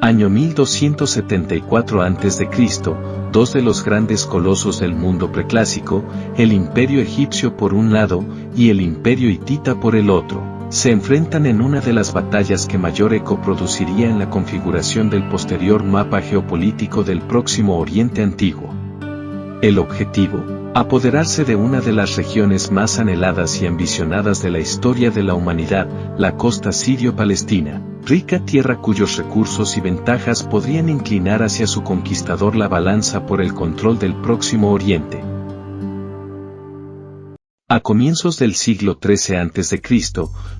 Año 1274 a.C., dos de los grandes colosos del mundo preclásico, el imperio egipcio por un lado y el imperio hitita por el otro, se enfrentan en una de las batallas que mayor eco produciría en la configuración del posterior mapa geopolítico del Próximo Oriente Antiguo. El objetivo: apoderarse de una de las regiones más anheladas y ambicionadas de la historia de la humanidad, la costa sirio-palestina, rica tierra cuyos recursos y ventajas podrían inclinar hacia su conquistador la balanza por el control del Próximo Oriente. A comienzos del siglo XIII a.C.,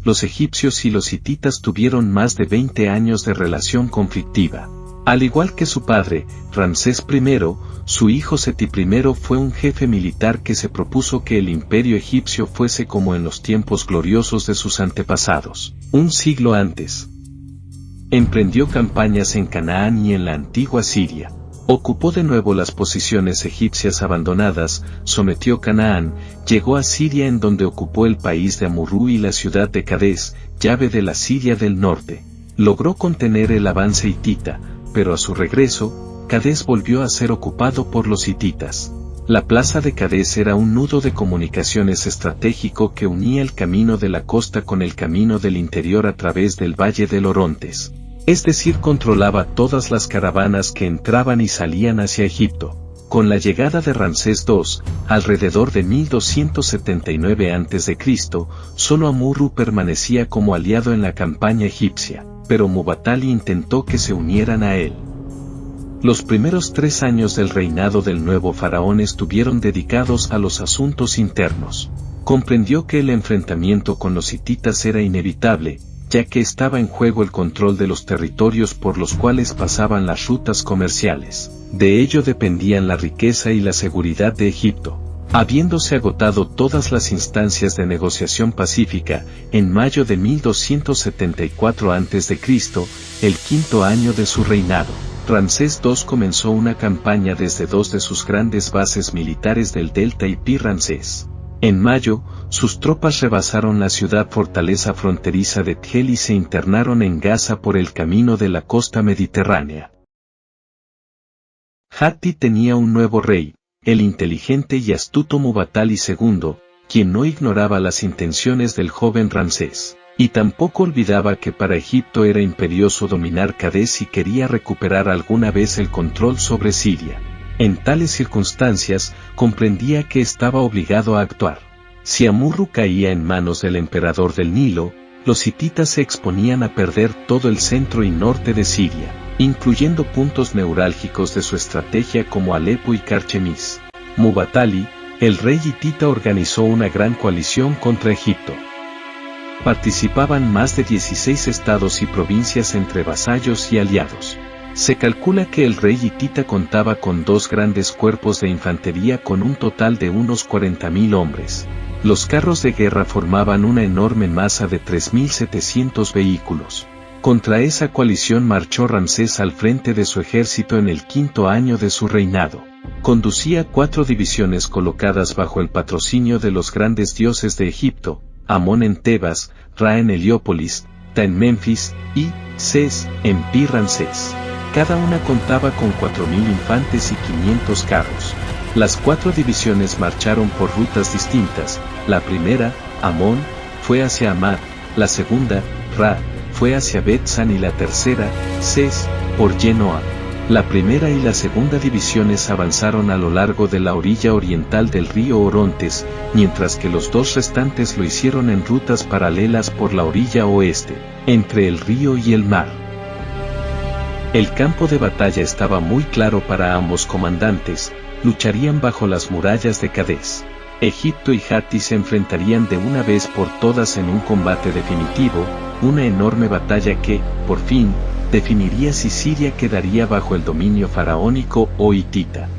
los egipcios y los hititas tuvieron más de 20 años de relación conflictiva. Al igual que su padre, Ramsés I, su hijo Seti I fue un jefe militar que se propuso que el imperio egipcio fuese como en los tiempos gloriosos de sus antepasados, un siglo antes. Emprendió campañas en Canaán y en la antigua Siria. Ocupó de nuevo las posiciones egipcias abandonadas, sometió Canaán, llegó a Siria en donde ocupó el país de Amurru y la ciudad de Cadés, llave de la Siria del norte. Logró contener el avance hitita, pero a su regreso, Cadés volvió a ser ocupado por los hititas. La plaza de Cadés era un nudo de comunicaciones estratégico que unía el camino de la costa con el camino del interior a través del valle del Orontes. Es decir, controlaba todas las caravanas que entraban y salían hacia Egipto. Con la llegada de Ramsés II, alrededor de 1279 a.C., solo Amurru permanecía como aliado en la campaña egipcia, pero Muwatalli intentó que se unieran a él. Los primeros 3 años del reinado del nuevo faraón estuvieron dedicados a los asuntos internos. Comprendió que el enfrentamiento con los hititas era inevitable, ya que estaba en juego el control de los territorios por los cuales pasaban las rutas comerciales. De ello dependían la riqueza y la seguridad de Egipto. Habiéndose agotado todas las instancias de negociación pacífica, en mayo de 1274 a.C., el quinto año de su reinado, Ramsés II comenzó una campaña desde 2 de sus grandes bases militares del delta y Pi Ramsés. En mayo, sus tropas rebasaron la ciudad fortaleza fronteriza de Tgel y se internaron en Gaza por el camino de la costa mediterránea. Hatti tenía un nuevo rey, el inteligente y astuto Muwatalli II, quien no ignoraba las intenciones del joven Ramsés, y tampoco olvidaba que para Egipto era imperioso dominar Cadés y quería recuperar alguna vez el control sobre Siria. En tales circunstancias, comprendía que estaba obligado a actuar. Si Amurru caía en manos del emperador del Nilo, los hititas se exponían a perder todo el centro y norte de Siria, incluyendo puntos neurálgicos de su estrategia como Alepo y Carchemis. Muwatalli, el rey hitita, organizó una gran coalición contra Egipto. Participaban más de 16 estados y provincias entre vasallos y aliados. Se calcula que el rey hitita contaba con 2 grandes cuerpos de infantería con un total de unos 40.000 hombres. Los carros de guerra formaban una enorme masa de 3.700 vehículos. Contra esa coalición marchó Ramsés al frente de su ejército en el quinto año de su reinado. Conducía 4 divisiones colocadas bajo el patrocinio de los grandes dioses de Egipto, Amón en Tebas, Ra en Heliópolis, Ta en Menfis y Ses en Pi Ramsés. Cada una contaba con 4.000 infantes y 500 carros. Las 4 divisiones marcharon por rutas distintas. La primera, Amón, fue hacia Amad, la segunda, Ra, fue hacia Bet-San y la tercera, Ses, por Yenoa. La primera y la segunda divisiones avanzaron a lo largo de la orilla oriental del río Orontes, mientras que los 2 restantes lo hicieron en rutas paralelas por la orilla oeste, entre el río y el mar. El campo de batalla estaba muy claro para ambos comandantes, lucharían bajo las murallas de Cadés. Egipto y Hatti se enfrentarían de una vez por todas en un combate definitivo, una enorme batalla que, por fin, definiría si Siria quedaría bajo el dominio faraónico o hitita.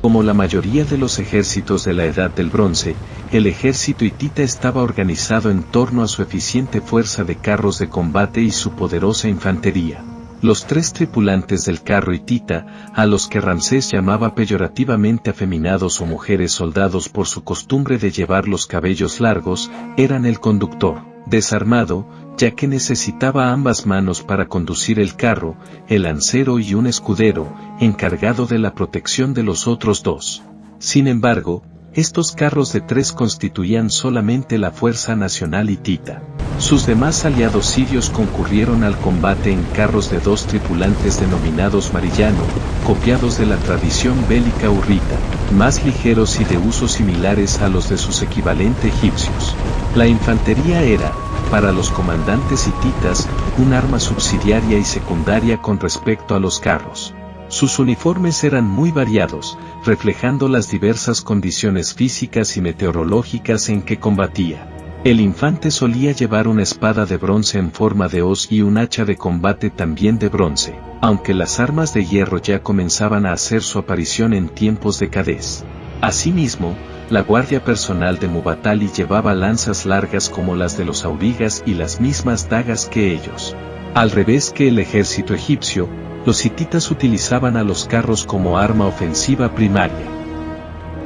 Como la mayoría de los ejércitos de la Edad del Bronce, el ejército hitita estaba organizado en torno a su eficiente fuerza de carros de combate y su poderosa infantería. Los 3 tripulantes del carro hitita, a los que Ramsés llamaba peyorativamente afeminados o mujeres soldados por su costumbre de llevar los cabellos largos, eran el conductor, Desarmado, ya que necesitaba ambas manos para conducir el carro, el lancero y un escudero, encargado de la protección de los otros dos. Sin embargo, estos carros de 3 constituían solamente la fuerza nacional hitita. Sus demás aliados sirios concurrieron al combate en carros de 2 tripulantes denominados marillano, copiados de la tradición bélica hurrita, más ligeros y de usos similares a los de sus equivalentes egipcios. La infantería era, para los comandantes hititas, un arma subsidiaria y secundaria con respecto a los carros. Sus uniformes eran muy variados, reflejando las diversas condiciones físicas y meteorológicas en que combatía. El infante solía llevar una espada de bronce en forma de hoz y un hacha de combate también de bronce, aunque las armas de hierro ya comenzaban a hacer su aparición en tiempos de Cadés. Asimismo, la guardia personal de Mubatali llevaba lanzas largas como las de los aurigas y las mismas dagas que ellos. Al revés que el ejército egipcio, los hititas utilizaban a los carros como arma ofensiva primaria.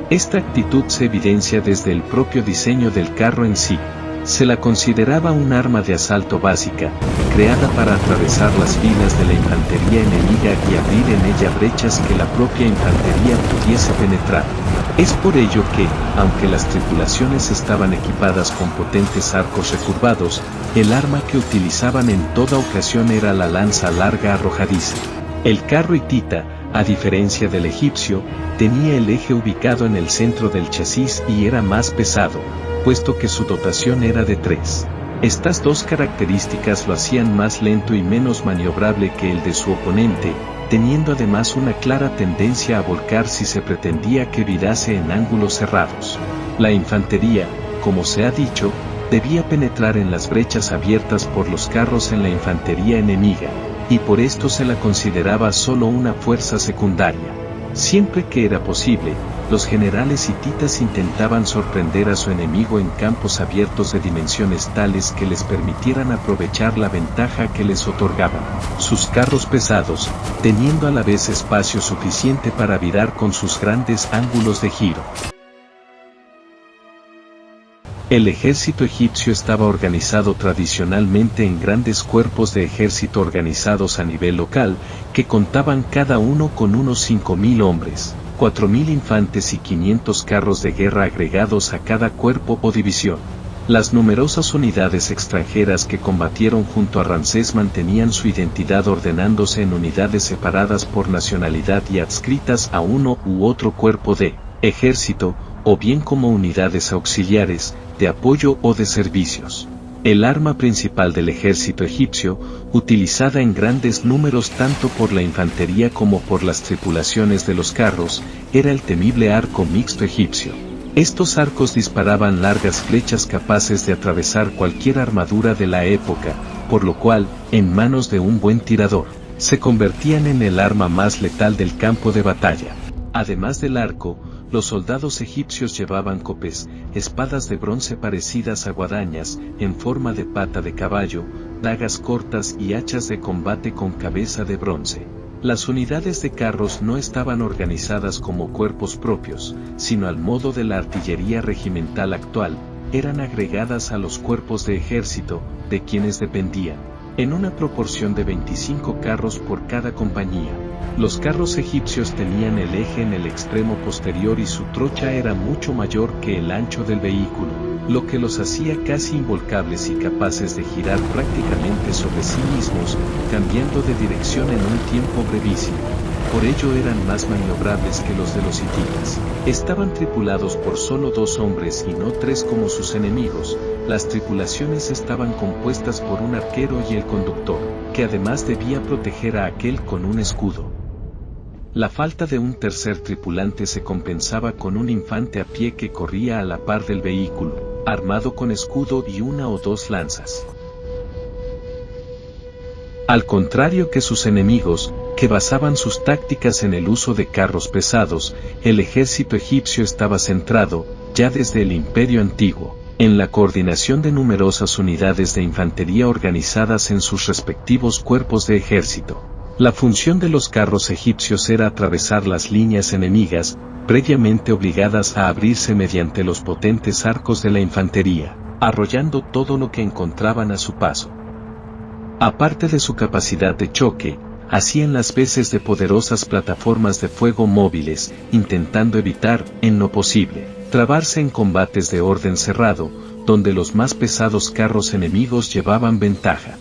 Esta actitud se evidencia desde el propio diseño del carro en sí. Se la consideraba un arma de asalto básica, creada para atravesar las filas de la infantería enemiga y abrir en ella brechas que la propia infantería pudiese penetrar. Es por ello que, aunque las tripulaciones estaban equipadas con potentes arcos recurvados, el arma que utilizaban en toda ocasión era la lanza larga arrojadiza. El carro hitita, a diferencia del egipcio, tenía el eje ubicado en el centro del chasis y era más pesado, puesto que su dotación era de 3. Estas 2 características lo hacían más lento y menos maniobrable que el de su oponente, teniendo además una clara tendencia a volcar si se pretendía que virase en ángulos cerrados. La infantería, como se ha dicho, debía penetrar en las brechas abiertas por los carros en la infantería enemiga, y por esto se la consideraba solo una fuerza secundaria. Siempre que era posible, los generales hititas intentaban sorprender a su enemigo en campos abiertos de dimensiones tales que les permitieran aprovechar la ventaja que les otorgaban sus carros pesados, teniendo a la vez espacio suficiente para virar con sus grandes ángulos de giro. El ejército egipcio estaba organizado tradicionalmente en grandes cuerpos de ejército organizados a nivel local, que contaban cada uno con unos 5.000 hombres, 4.000 infantes y 500 carros de guerra agregados a cada cuerpo o división. Las numerosas unidades extranjeras que combatieron junto a Ramsés mantenían su identidad ordenándose en unidades separadas por nacionalidad y adscritas a uno u otro cuerpo de ejército, o bien como unidades auxiliares, de apoyo o de servicios. El arma principal del ejército egipcio, utilizada en grandes números tanto por la infantería como por las tripulaciones de los carros, era el temible arco mixto egipcio. Estos arcos disparaban largas flechas capaces de atravesar cualquier armadura de la época, por lo cual, en manos de un buen tirador, se convertían en el arma más letal del campo de batalla. Además del arco, los soldados egipcios llevaban copes, espadas de bronce parecidas a guadañas, en forma de pata de caballo, dagas cortas y hachas de combate con cabeza de bronce. Las unidades de carros no estaban organizadas como cuerpos propios, sino al modo de la artillería regimental actual, eran agregadas a los cuerpos de ejército, de quienes dependían, en una proporción de 25 carros por cada compañía. Los carros egipcios tenían el eje en el extremo posterior y su trocha era mucho mayor que el ancho del vehículo, lo que los hacía casi involcables y capaces de girar prácticamente sobre sí mismos, cambiando de dirección en un tiempo brevísimo. Por ello eran más maniobrables que los de los hititas. Estaban tripulados por solo 2 hombres y no 3 como sus enemigos. Las tripulaciones estaban compuestas por un arquero y el conductor, que además debía proteger a aquel con un escudo. La falta de un tercer tripulante se compensaba con un infante a pie que corría a la par del vehículo, armado con escudo y 1 o 2 lanzas. Al contrario que sus enemigos, que basaban sus tácticas en el uso de carros pesados, el ejército egipcio estaba centrado, ya desde el Imperio Antiguo, en la coordinación de numerosas unidades de infantería organizadas en sus respectivos cuerpos de ejército. La función de los carros egipcios era atravesar las líneas enemigas, previamente obligadas a abrirse mediante los potentes arcos de la infantería. arrollando todo lo que encontraban a su paso. Aparte de su capacidad de choque, hacían las veces de poderosas plataformas de fuego móviles, intentando evitar, en lo posible, trabarse en combates de orden cerrado, donde los más pesados carros enemigos llevaban ventaja.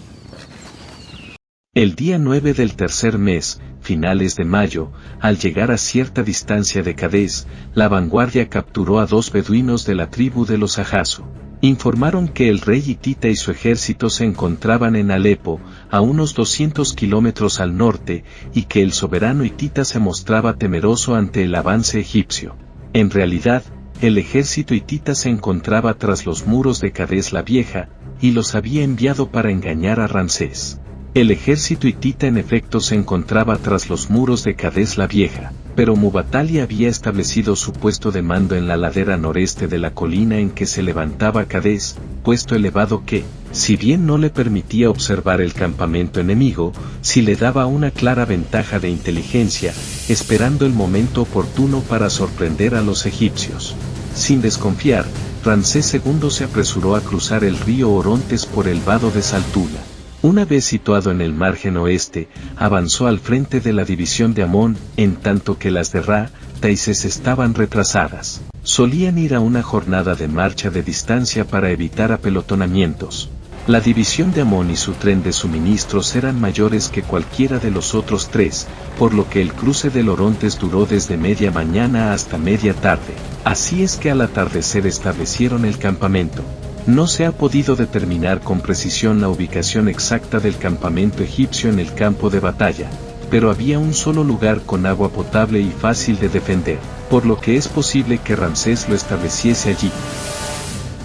El día 9 del tercer mes, finales de mayo, al llegar a cierta distancia de Cades, la vanguardia capturó a 2 beduinos de la tribu de los Ajazu. Informaron que el rey hitita y su ejército se encontraban en Alepo, a unos 200 kilómetros al norte, y que el soberano hitita se mostraba temeroso ante el avance egipcio. En realidad, el ejército hitita se encontraba tras los muros de Cades la Vieja, y los había enviado para engañar a Ramsés. El ejército hitita en efecto se encontraba tras los muros de Cades la Vieja, pero Muwatalli había establecido su puesto de mando en la ladera noreste de la colina en que se levantaba Cades, puesto elevado que, si bien no le permitía observar el campamento enemigo, sí le daba una clara ventaja de inteligencia, esperando el momento oportuno para sorprender a los egipcios. Sin desconfiar, Ramsés II se apresuró a cruzar el río Orontes por el vado de Saltuna. Una vez situado en el margen oeste, avanzó al frente de la división de Amón, en tanto que las de Ra, Taises estaban retrasadas. Solían ir a una jornada de marcha de distancia para evitar apelotonamientos. La división de Amón y su tren de suministros eran mayores que cualquiera de los otros 3, por lo que el cruce del Orontes duró desde media mañana hasta media tarde. Así es que al atardecer establecieron el campamento. No se ha podido determinar con precisión la ubicación exacta del campamento egipcio en el campo de batalla, pero había un solo lugar con agua potable y fácil de defender, por lo que es posible que Ramsés lo estableciese allí.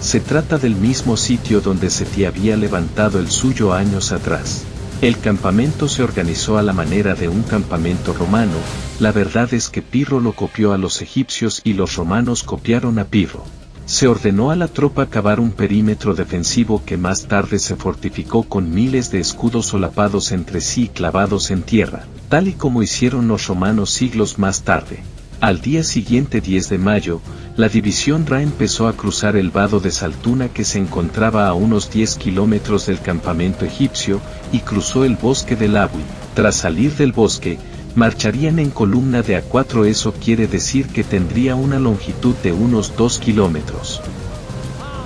Se trata del mismo sitio donde Seti había levantado el suyo años atrás. El campamento se organizó a la manera de un campamento romano. La verdad es que Pirro lo copió a los egipcios y los romanos copiaron a Pirro. Se ordenó a la tropa cavar un perímetro defensivo que más tarde se fortificó con miles de escudos solapados entre sí clavados en tierra, tal y como hicieron los romanos siglos más tarde. Al día siguiente 10 de mayo, la división Ra empezó a cruzar el vado de Saltuna que se encontraba a unos 10 kilómetros del campamento egipcio, y cruzó el bosque del Awi. Tras salir del bosque, marcharían en columna de A4, eso quiere decir que tendría una longitud de unos 2 kilómetros.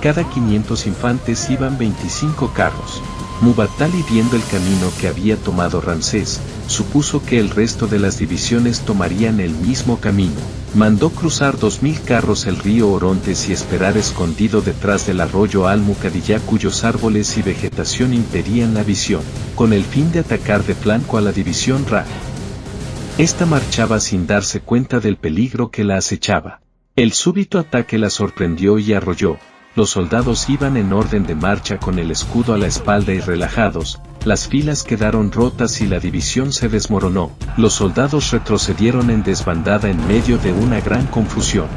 Cada 500 infantes iban 25 carros. Muwatalli, viendo el camino que había tomado Ramsés, supuso que el resto de las divisiones tomarían el mismo camino. Mandó cruzar 2000 carros el río Orontes y esperar escondido detrás del arroyo Al-Muqaddiyah, cuyos árboles y vegetación impedían la visión, con el fin de atacar de flanco a la división Ra. Esta marchaba sin darse cuenta del peligro que la acechaba. El súbito ataque la sorprendió y arrolló. Los soldados iban en orden de marcha con el escudo a la espalda y relajados. Las filas quedaron rotas y la división se desmoronó. Los soldados retrocedieron en desbandada en medio de una gran confusión.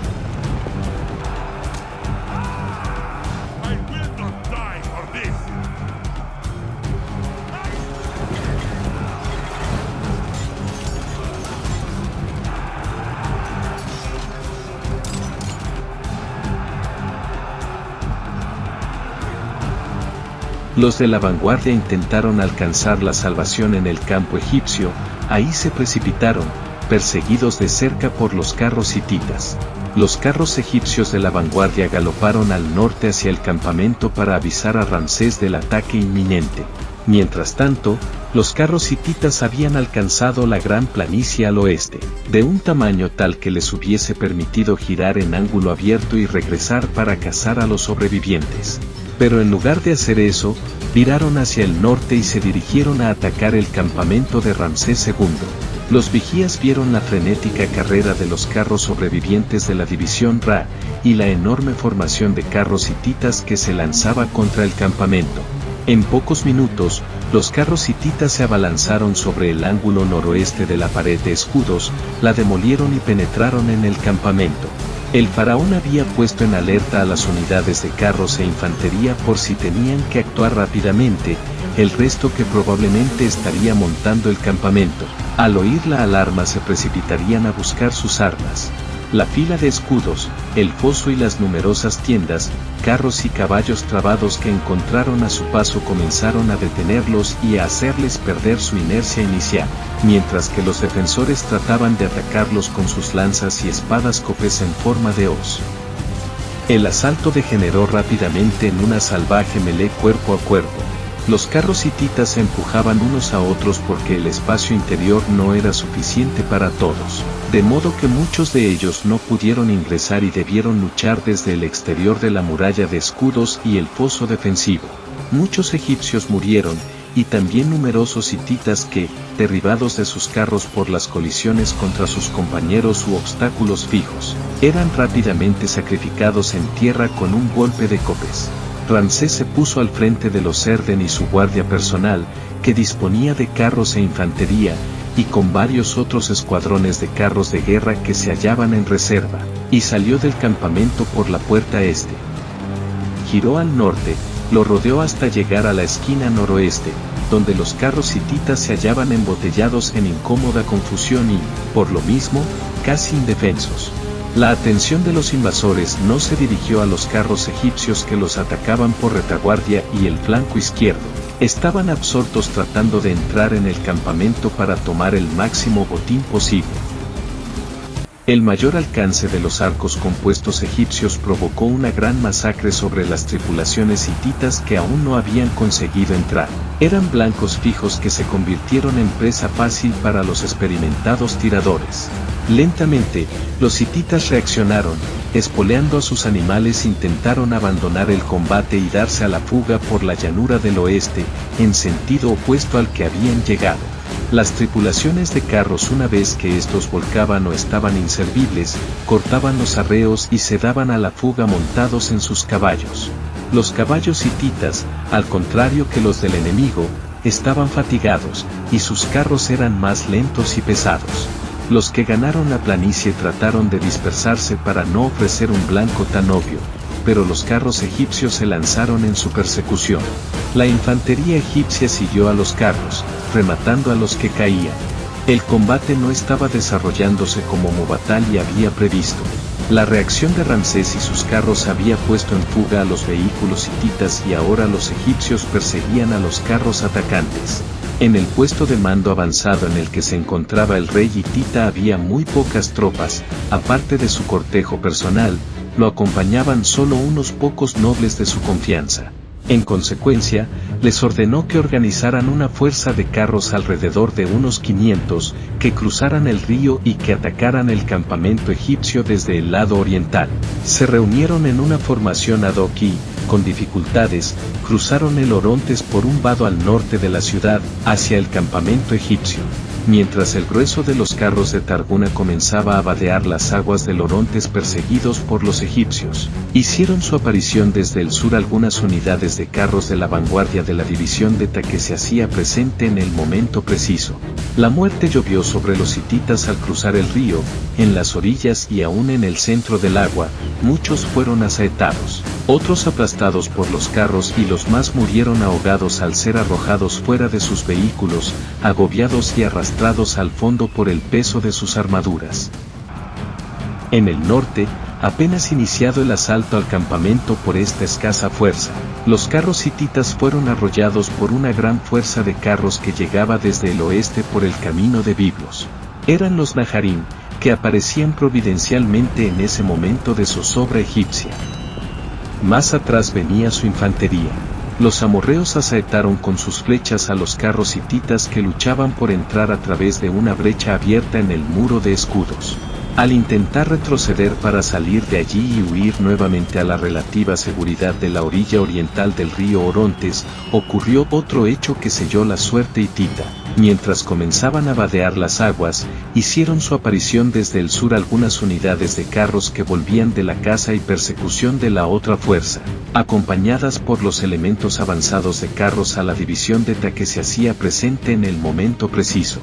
Los de la vanguardia intentaron alcanzar la salvación en el campo egipcio. Ahí se precipitaron, perseguidos de cerca por los carros hititas. Los carros egipcios de la vanguardia galoparon al norte hacia el campamento para avisar a Ramsés del ataque inminente. Mientras tanto, los carros hititas habían alcanzado la gran planicie al oeste, de un tamaño tal que les hubiese permitido girar en ángulo abierto y regresar para cazar a los sobrevivientes. Pero en lugar de hacer eso, viraron hacia el norte y se dirigieron a atacar el campamento de Ramsés II. Los vigías vieron la frenética carrera de los carros sobrevivientes de la división Ra, y la enorme formación de carros hititas que se lanzaba contra el campamento. En pocos minutos, los carros hititas se abalanzaron sobre el ángulo noroeste de la pared de escudos, la demolieron y penetraron en el campamento. El faraón había puesto en alerta a las unidades de carros e infantería por si tenían que actuar rápidamente, el resto que probablemente estaría montando el campamento. Al oír la alarma se precipitarían a buscar sus armas. La fila de escudos, el foso y las numerosas tiendas, carros y caballos trabados que encontraron a su paso comenzaron a detenerlos y a hacerles perder su inercia inicial, mientras que los defensores trataban de atacarlos con sus lanzas y espadas cofres en forma de hoz. El asalto degeneró rápidamente en una salvaje melee cuerpo a cuerpo. Los carros hititas se empujaban unos a otros porque el espacio interior no era suficiente para todos, de modo que muchos de ellos no pudieron ingresar y debieron luchar desde el exterior de la muralla de escudos y el foso defensivo. Muchos egipcios murieron, y también numerosos hititas que, derribados de sus carros por las colisiones contra sus compañeros u obstáculos fijos, eran rápidamente sacrificados en tierra con un golpe de copes. Ramsés se puso al frente de los Erden y su guardia personal, que disponía de carros e infantería, y con varios otros escuadrones de carros de guerra que se hallaban en reserva, y salió del campamento por la puerta este. Giró al norte, lo rodeó hasta llegar a la esquina noroeste, donde los carros hititas se hallaban embotellados en incómoda confusión y, por lo mismo, casi indefensos. La atención de los invasores no se dirigió a los carros egipcios que los atacaban por retaguardia y el flanco izquierdo. Estaban absortos tratando de entrar en el campamento para tomar el máximo botín posible. El mayor alcance de los arcos compuestos egipcios provocó una gran masacre sobre las tripulaciones hititas que aún no habían conseguido entrar. Eran blancos fijos que se convirtieron en presa fácil para los experimentados tiradores. Lentamente, los hititas reaccionaron, espoleando a sus animales intentaron abandonar el combate y darse a la fuga por la llanura del oeste, en sentido opuesto al que habían llegado. Las tripulaciones de carros, una vez que estos volcaban o estaban inservibles, cortaban los arreos y se daban a la fuga montados en sus caballos. Los caballos hititas, al contrario que los del enemigo, estaban fatigados, y sus carros eran más lentos y pesados. Los que ganaron la planicie trataron de dispersarse para no ofrecer un blanco tan obvio, pero los carros egipcios se lanzaron en su persecución. La infantería egipcia siguió a los carros, rematando a los que caían. El combate no estaba desarrollándose como Muwatalli había previsto. La reacción de Ramsés y sus carros había puesto en fuga a los vehículos hititas y ahora los egipcios perseguían a los carros atacantes. En el puesto de mando avanzado en el que se encontraba el rey hitita había muy pocas tropas, aparte de su cortejo personal, lo acompañaban solo unos pocos nobles de su confianza. En consecuencia, les ordenó que organizaran una fuerza de carros alrededor de unos 500, que cruzaran el río y que atacaran el campamento egipcio desde el lado oriental. Se reunieron en una formación ad hoc y, con dificultades, cruzaron el Orontes por un vado al norte de la ciudad, hacia el campamento egipcio. Mientras el grueso de los carros de Targuna comenzaba a vadear las aguas del Orontes perseguidos por los egipcios, hicieron su aparición desde el sur algunas unidades de carros de la vanguardia de la división de Ta que se hacía presente en el momento preciso. La muerte llovió sobre los hititas al cruzar el río, en las orillas y aún en el centro del agua, muchos fueron asaetados, otros aplastados por los carros y los más murieron ahogados al ser arrojados fuera de sus vehículos, agobiados y arrastrados al fondo por el peso de sus armaduras. En el norte, apenas iniciado el asalto al campamento por esta escasa fuerza, los carros hititas fueron arrollados por una gran fuerza de carros que llegaba desde el oeste por el camino de Biblos. Eran los Najarim, que aparecían providencialmente en ese momento de zozobra egipcia. Más atrás venía su infantería. Los amorreos asaetaron con sus flechas a los carros hititas que luchaban por entrar a través de una brecha abierta en el muro de escudos. Al intentar retroceder para salir de allí y huir nuevamente a la relativa seguridad de la orilla oriental del río Orontes, ocurrió otro hecho que selló la suerte hitita. Mientras comenzaban a vadear las aguas, hicieron su aparición desde el sur algunas unidades de carros que volvían de la caza y persecución de la otra fuerza, acompañadas por los elementos avanzados de carros a la división de Ta que se hacía presente en el momento preciso.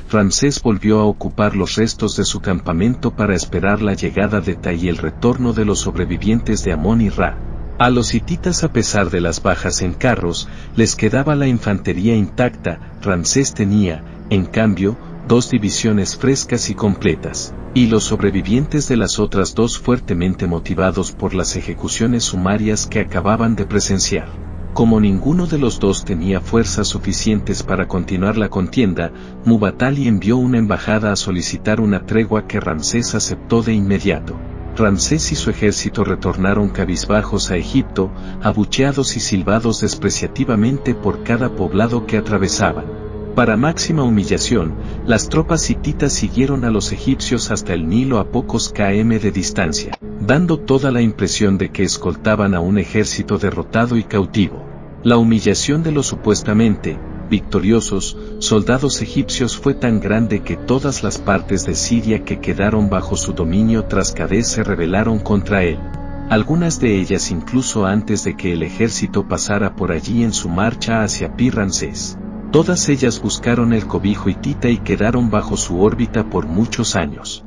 Ramsés volvió a ocupar los restos de su campamento para esperar la llegada de Ta y el retorno de los sobrevivientes de Amón y Ra. A los hititas, a pesar de las bajas en carros, les quedaba la infantería intacta. Ramsés tenía, en cambio, 2 divisiones frescas y completas, y los sobrevivientes de las otras 2 fuertemente motivados por las ejecuciones sumarias que acababan de presenciar. Como ninguno de los 2 tenía fuerzas suficientes para continuar la contienda, Muwatalli envió una embajada a solicitar una tregua que Ramsés aceptó de inmediato. Ramsés y su ejército retornaron cabizbajos a Egipto, abucheados y silbados despreciativamente por cada poblado que atravesaban. Para máxima humillación, las tropas hititas siguieron a los egipcios hasta el Nilo a pocos km de distancia, dando toda la impresión de que escoltaban a un ejército derrotado y cautivo. La humillación de los supuestamente victoriosos soldados egipcios fue tan grande que todas las partes de Siria que quedaron bajo su dominio tras Cades se rebelaron contra él. Algunas de ellas incluso antes de que el ejército pasara por allí en su marcha hacia Pi-Ramsés. Todas ellas buscaron el cobijo hitita y quedaron bajo su órbita por muchos años.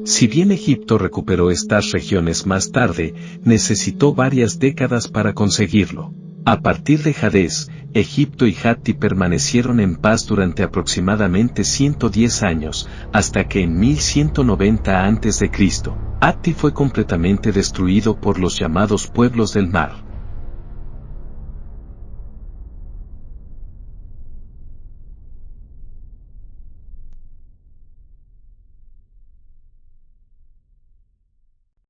Si bien Egipto recuperó estas regiones más tarde, necesitó varias décadas para conseguirlo. A partir de Hadés, Egipto y Hatti permanecieron en paz durante aproximadamente 110 años, hasta que en 1190 a.C., Hatti fue completamente destruido por los llamados pueblos del mar.